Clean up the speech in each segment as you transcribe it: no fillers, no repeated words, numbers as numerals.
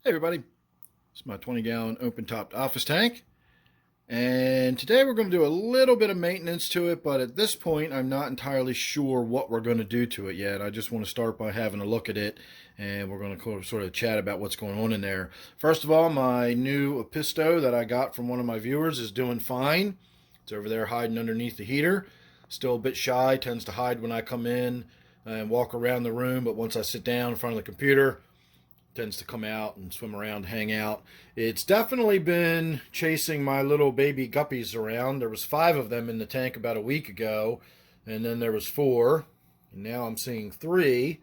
Hey everybody, it's my 20-gallon open-topped office tank, and today we're going to do a little bit of maintenance to it, but at this point I'm not entirely sure what we're going to do to it yet. I just want to start by having a look at it, and we're going to sort of chat about what's going on in there. First of all, my new Apisto that I got from one of my viewers is doing fine. It's over there hiding underneath the heater. Still a bit shy, tends to hide when I come in and walk around the room, but once I sit down in front of the computer, tends to come out and swim around, hang out. It's definitely been chasing my little baby guppies around. There was 5 of them in the tank about a week ago, and then there was 4, and now I'm seeing 3.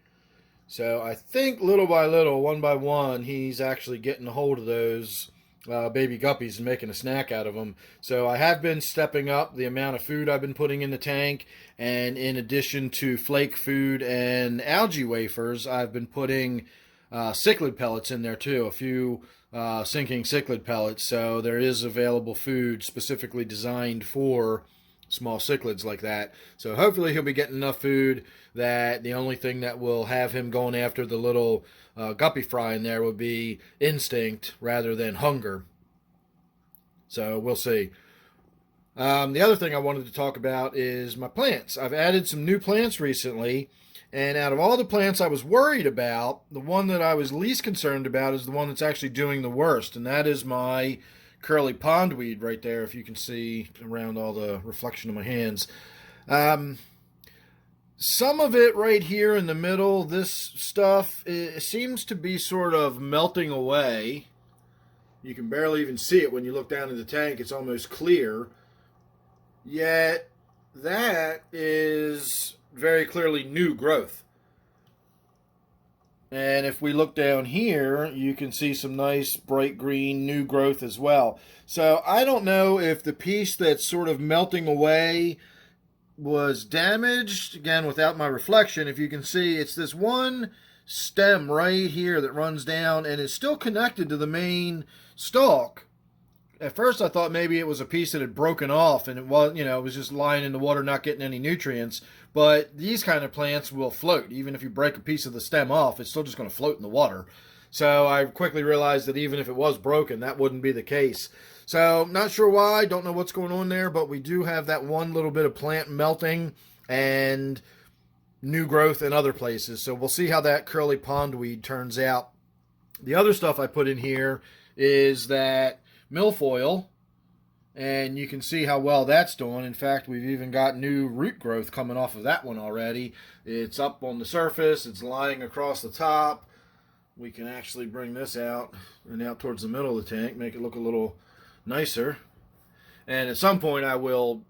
So I think little by little, one by one, he's actually getting a hold of those baby guppies and making a snack out of them. So I have been stepping up the amount of food I've been putting in the tank, and in addition to flake food and algae wafers, I've been putting cichlid pellets in there too, a few sinking cichlid pellets. So there is available food specifically designed for small cichlids like that. So hopefully he'll be getting enough food that the only thing that will have him going after the little guppy fry in there would be instinct rather than hunger. So we'll see. The other thing I wanted to talk about is my plants. I've added some new plants recently. And out of all the plants I was worried about, the one that I was least concerned about is the one that's actually doing the worst. And that is my curly pondweed right there, if you can see around all the reflection of my hands. Some of it right here in the middle, this stuff, it seems to be sort of melting away. You can barely even see it when you look down in the tank. It's almost clear. Yet that is very clearly new growth. And if we look down here, you can see some nice bright green new growth as well. So I don't know if the piece that's sort of melting away was damaged. Again, without my reflection, if you can see, it's this one stem right here that runs down and is still connected to the main stalk. At first I thought maybe it was a piece that had broken off and it was, it was just lying in the water not getting any nutrients. But these kind of plants will float. Even if you break a piece of the stem off, it's still just going to float in the water. So I quickly realized that even if it was broken, that wouldn't be the case. So not sure why, don't know what's going on there, but we do have that one little bit of plant melting and new growth in other places. So we'll see how that curly pondweed turns out. The other stuff I put in here is that Milfoil, and you can see how well that's doing. In fact, we've even got new root growth coming off of that one already. It's up on the surface, it's lying across the top. We can actually bring this out and out towards the middle of the tank, make it look a little nicer. And at some point I will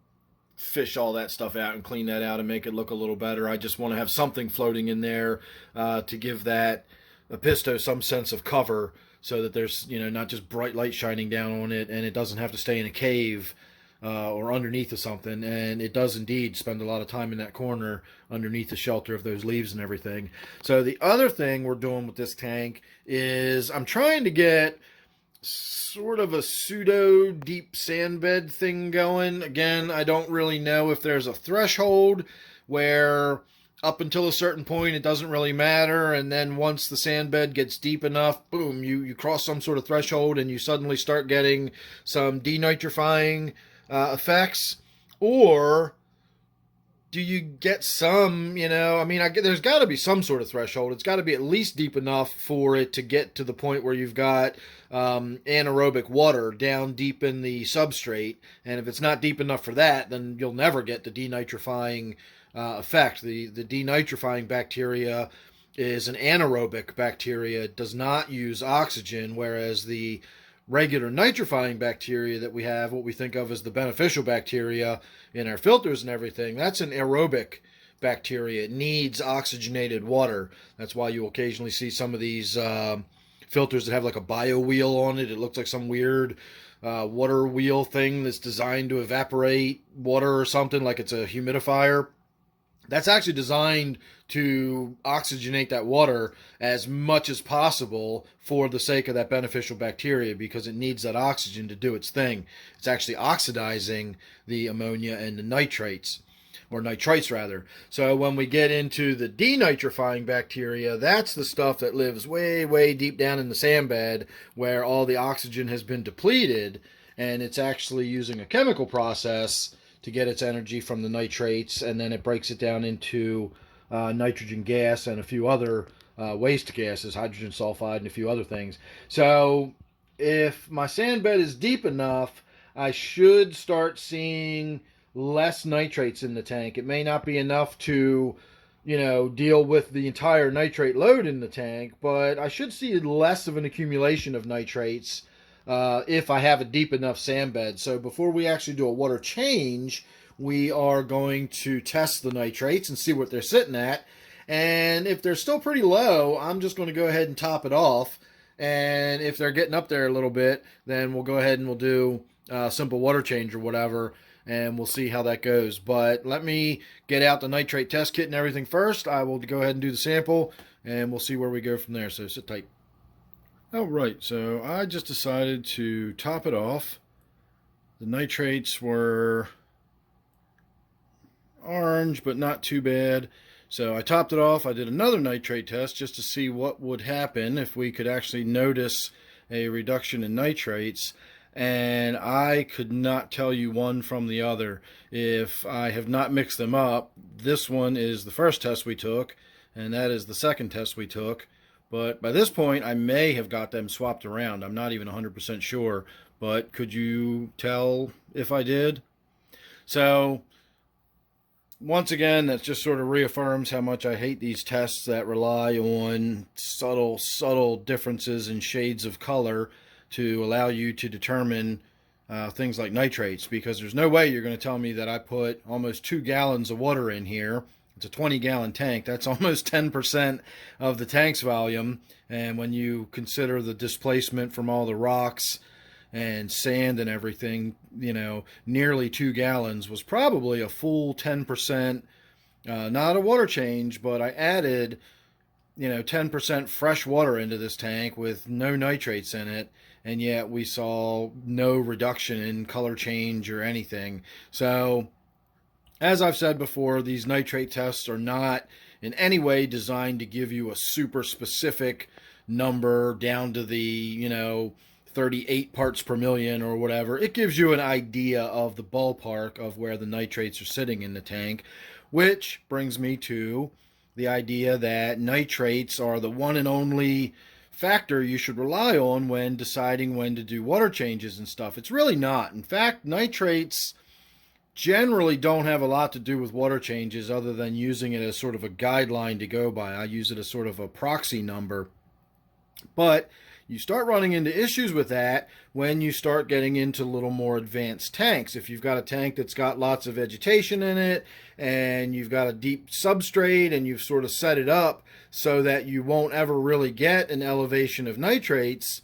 fish all that stuff out and clean that out and make it look a little better. I just want to have something floating in there to give that Apisto some sense of cover, so that there's, not just bright light shining down on it, and it doesn't have to stay in a cave or underneath of something. And it does indeed spend a lot of time in that corner underneath the shelter of those leaves and everything. So the other thing we're doing with this tank is I'm trying to get sort of a pseudo deep sand bed thing going. Again, I don't really know if there's a threshold where up until a certain point, it doesn't really matter, and then once the sand bed gets deep enough, boom, you cross some sort of threshold and you suddenly start getting some denitrifying effects. Or do you get some, there's got to be some sort of threshold. It's got to be at least deep enough for it to get to the point where you've got anaerobic water down deep in the substrate. And if it's not deep enough for that, then you'll never get the denitrifying effect. The denitrifying bacteria is an anaerobic bacteria. It does not use oxygen, whereas the regular nitrifying bacteria that we have, what we think of as the beneficial bacteria in our filters and everything, that's an aerobic bacteria. It needs oxygenated water. That's why you occasionally see some of these filters that have like a bio wheel on it. It looks like some weird water wheel thing that's designed to evaporate water or something, like it's a humidifier. That's actually designed to oxygenate that water as much as possible for the sake of that beneficial bacteria, because it needs that oxygen to do its thing. It's actually oxidizing the ammonia and the nitrates. or nitrites rather. So when we get into the denitrifying bacteria, that's the stuff that lives way, way deep down in the sand bed where all the oxygen has been depleted, and it's actually using a chemical process to get its energy from the nitrates, and then it breaks it down into nitrogen gas and a few other waste gases, hydrogen sulfide and a few other things. So if my sand bed is deep enough, I should start seeing less nitrates in the tank. It may not be enough to, deal with the entire nitrate load in the tank, but I should see less of an accumulation of nitrates if I have a deep enough sand bed. So before we actually do a water change, we are going to test the nitrates and see what they're sitting at. And if they're still pretty low, I'm just going to go ahead and top it off. And if they're getting up there a little bit, then we'll go ahead and we'll do a simple water change or whatever, and we'll see how that goes. But let me get out the nitrate test kit and everything first. I will go ahead and do the sample, and we'll see where we go from there. So sit tight. All right, so I just decided to top it off. The nitrates were orange, but not too bad. So I topped it off. I did another nitrate test just to see what would happen if we could actually notice a reduction in nitrates. And I could not tell you one from the other. If I have not mixed them up, this one is the first test we took, and that is the second test we took. But by this point, I may have got them swapped around. I'm not even 100% sure, but could you tell if I did? So once again, that just sort of reaffirms how much I hate these tests that rely on subtle differences in shades of color to allow you to determine things like nitrates, because there's no way you're going to tell me that I put almost 2 gallons of water in here. It's a 20-gallon tank. That's almost 10% of the tank's volume. And when you consider the displacement from all the rocks and sand and everything, nearly 2 gallons was probably a full 10%, not a water change, but I added, 10% fresh water into this tank with no nitrates in it, and yet we saw no reduction in color change or anything. So, as I've said before, these nitrate tests are not in any way designed to give you a super specific number down to the, 38 parts per million or whatever. It gives you an idea of the ballpark of where the nitrates are sitting in the tank, which brings me to the idea that nitrates are the one and only factor you should rely on when deciding when to do water changes and stuff. It's really not. In fact, nitrates generally don't have a lot to do with water changes other than using it as sort of a guideline to go by. I use it as sort of a proxy number. But you start running into issues with that when you start getting into a little more advanced tanks. If you've got a tank that's got lots of vegetation in it and you've got a deep substrate and you've sort of set it up so that you won't ever really get an elevation of nitrates,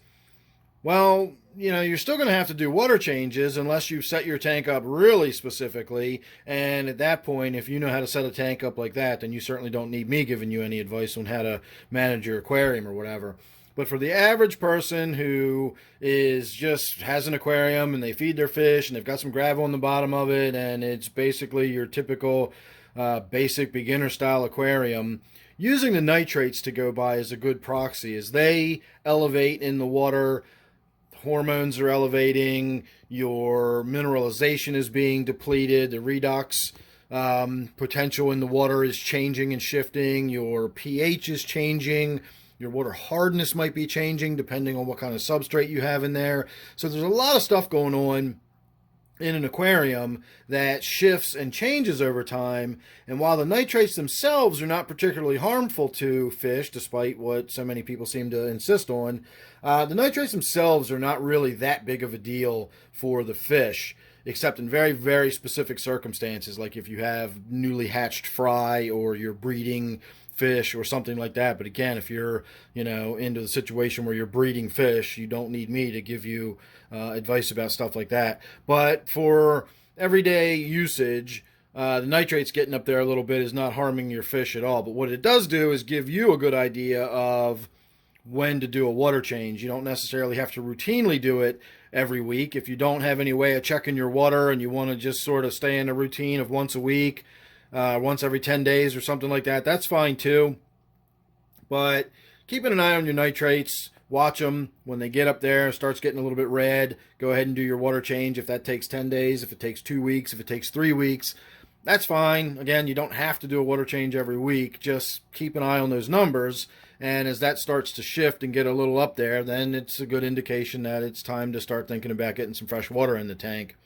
well, you're still going to have to do water changes unless you set your tank up really specifically. And at that point, if you know how to set a tank up like that, then you certainly don't need me giving you any advice on how to manage your aquarium or whatever. But for the average person who has an aquarium and they feed their fish and they've got some gravel on the bottom of it and it's basically your typical basic beginner style aquarium, using the nitrates to go by is a good proxy. As they elevate in the water, hormones are elevating, your mineralization is being depleted, the redox potential in the water is changing and shifting, your pH is changing, your water hardness might be changing depending on what kind of substrate you have in there. So there's a lot of stuff going on in an aquarium that shifts and changes over time. And while the nitrates themselves are not particularly harmful to fish, despite what so many people seem to insist on, the nitrates themselves are not really that big of a deal for the fish, except in very, very specific circumstances, like if you have newly hatched fry or you're breeding fish or something like that. But again, if you're into the situation where you're breeding fish, you don't need me to give you advice about stuff like that. But for everyday usage, the nitrates getting up there a little bit is not harming your fish at all. But what it does do is give you a good idea of when to do a water change. You don't necessarily have to routinely do it every week. If you don't have any way of checking your water and you want to just sort of stay in a routine of once a week, once every 10 days or something like that, that's fine too. But keeping an eye on your nitrates, watch them when they get up there, starts getting a little bit red, go ahead and do your water change. If that takes 10 days, if it takes 2 weeks, if it takes 3 weeks, that's fine. Again, you don't have to do a water change every week. Just keep an eye on those numbers. And as that starts to shift and get a little up there, then it's a good indication that it's time to start thinking about getting some fresh water in the tank.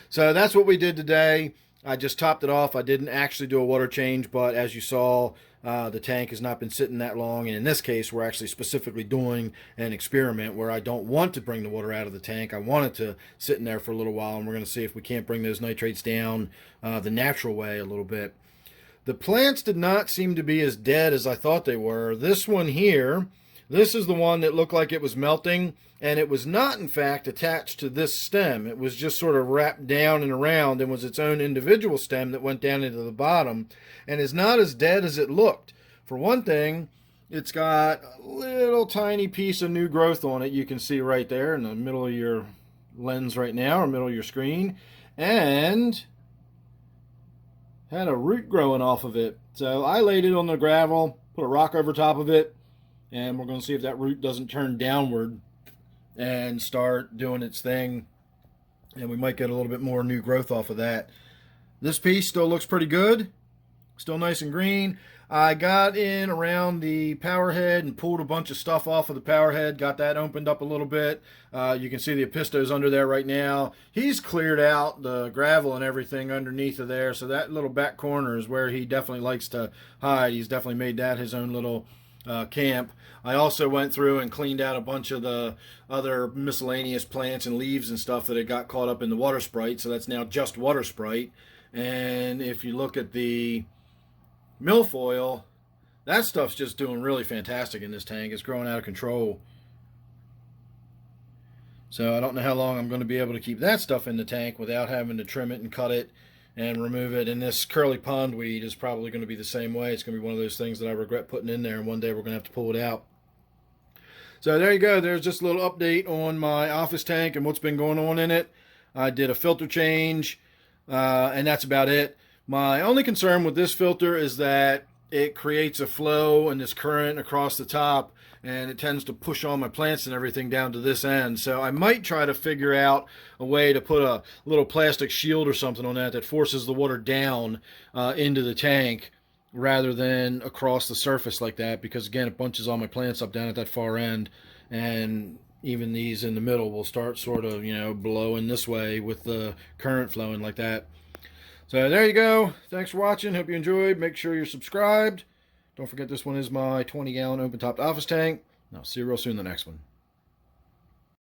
So that's what we did today. I just topped it off. I didn't actually do a water change, but as you saw, the tank has not been sitting that long. And in this case, we're actually specifically doing an experiment where I don't want to bring the water out of the tank. I want it to sit in there for a little while, and we're going to see if we can't bring those nitrates down the natural way a little bit. The plants did not seem to be as dead as I thought they were. This one here, this is the one that looked like it was melting, and it was not, in fact, attached to this stem. It was just sort of wrapped down and around and was its own individual stem that went down into the bottom and is not as dead as it looked. For one thing, it's got a little tiny piece of new growth on it. You can see right there in the middle of your lens right now, or middle of your screen. And had a root growing off of it. So I laid it on the gravel, put a rock over top of it, and we're going to see if that root doesn't turn downward and start doing its thing. And we might get a little bit more new growth off of that. This piece still looks pretty good. Still nice and green. I got in around the power head and pulled a bunch of stuff off of the power head. Got that opened up a little bit. You can see the Epistos under there right now. He's cleared out the gravel and everything underneath of there. So that little back corner is where he definitely likes to hide. He's definitely made that his own little camp. I also went through and cleaned out a bunch of the other miscellaneous plants and leaves and stuff that had got caught up in the water sprite. So that's now just water sprite. And if you look at the milfoil, that stuff's just doing really fantastic in this tank. It's growing out of control. So I don't know how long I'm going to be able to keep that stuff in the tank without having to trim it and cut it and remove it. And this curly pondweed is probably going to be the same way. It's going to be one of those things that I regret putting in there, and one day we're going to have to pull it out. So there you go. There's just a little update on my office tank and what's been going on in it. I did a filter change, and that's about it. My only concern with this filter is that it creates a flow and this current across the top, and it tends to push all my plants and everything down to this end. So I might try to figure out a way to put a little plastic shield or something on that forces the water down into the tank rather than across the surface like that, because again, it bunches all my plants up down at that far end, and even these in the middle will start sort of, blowing this way with the current flowing like that. So there you go. Thanks for watching. Hope you enjoyed. Make sure you're subscribed. Don't forget, this one is my 20-gallon open-topped office tank. I'll see you real soon in the next one.